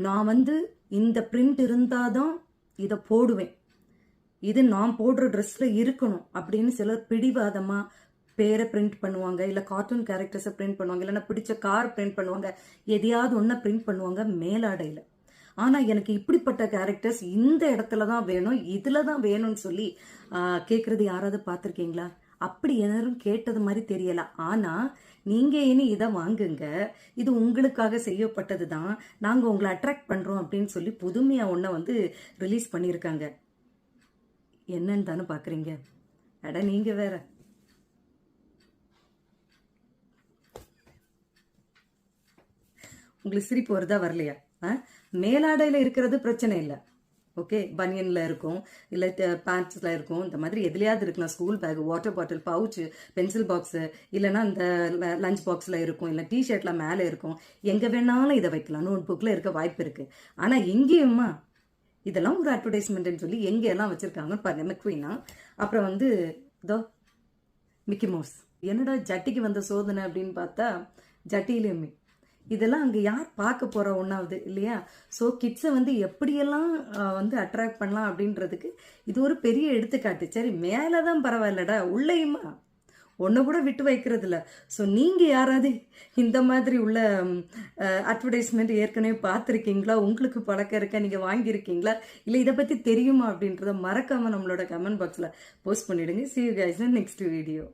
நான் வந்து இந்த பிரிண்ட் இருந்தாதான் இதை போடுவேன், இது நான் போடுற ட்ரெஸ்ல இருக்கணும் அப்படின்னு சிலர் பிடிவாதமா பேரை பிரிண்ட் பண்ணுவாங்க, இல்லை கார்ட்டூன் கேரக்டர்ஸை பிரிண்ட் பண்ணுவாங்க, இல்லைன்னா பிடிச்ச கார் பிரிண்ட் பண்ணுவாங்க, எதையாவது ஒன்றை பிரிண்ட் பண்ணுவாங்க மேலாடையில். ஆனால் எனக்கு இப்படிப்பட்ட கேரக்டர்ஸ் இந்த இடத்துல தான் வேணும், இதில் தான் வேணும்னு சொல்லி கேட்குறது யாராவது பார்த்துருக்கீங்களா? அப்படி எல்லாரும் கேட்டது மாதிரி தெரியல. ஆனால் நீங்கள் இனி இதை வாங்குங்க, இது உங்களுக்காக செய்யப்பட்டது தான், நாங்கள் உங்களை அட்ராக்ட் பண்ணுறோம் அப்படின்னு சொல்லி புதுமையாக ஒன்றை வந்து ரிலீஸ் பண்ணியிருக்காங்க. என்னன்னு தானே பார்க்குறீங்க? அட நீங்கள் வேற. உங்களுக்கு சிரிப்பு வருதா வரலையா? மேலாடையில் இருக்கிறது பிரச்சனை இல்லை, ஓகே, பனியனில் இருக்கும், இல்லை பேண்ட்ஸில் இருக்கும், இந்த மாதிரி எதுலையாவது இருக்கலாம். School bag, water bottle, pouch, pencil box, இல்லைனா இந்த லஞ்ச் பாக்ஸில் இருக்கும், இல்லை டிஷர்ட்டில் மேலே இருக்கும், எங்கே வேணாலும் இதை வைக்கலாம், நோட் புக்கில் இருக்க வாய்ப்பு இருக்குது. ஆனால் எங்கேயுமா இதெல்லாம் ஒரு அட்வர்டைஸ்மெண்ட்னு சொல்லி எங்கெல்லாம் வச்சுருக்காங்கன்னு பாருங்க. மெக்வீனா, அப்புறம் வந்து இதோ மிக்கி மவுஸ். என்னடா ஜட்டிக்கு வந்த சோதனை அப்படின்னு பார்த்தா ஜட்டியிலையுமே இதெல்லாம் அங்கே யார் பார்க்க போகிற ஒன்றாவது இல்லையா? ஸோ கிட்ஸை வந்து எப்படியெல்லாம் வந்து அட்ராக்ட் பண்ணலாம் அப்படின்றதுக்கு இது ஒரு பெரிய எடுத்துக்காட்டு. சரி, மேலே தான் பரவாயில்லடா, உள்ளேயுமா ஒன்று கூட விட்டு வைக்கிறது இல்லை. ஸோ நீங்கள் யாராவது இந்த மாதிரி உள்ள அட்வர்டைஸ்மெண்ட் ஏற்கனவே பார்த்துருக்கீங்களா? உங்களுக்கு பழக்கம் இருக்கா? நீங்கள் வாங்கியிருக்கீங்களா? இல்லை இதை பற்றி தெரியுமா அப்படின்றத மறக்காமல் நம்மளோட கமெண்ட் பாக்ஸில் போஸ்ட் பண்ணிவிடுங்க. See you guys in next video.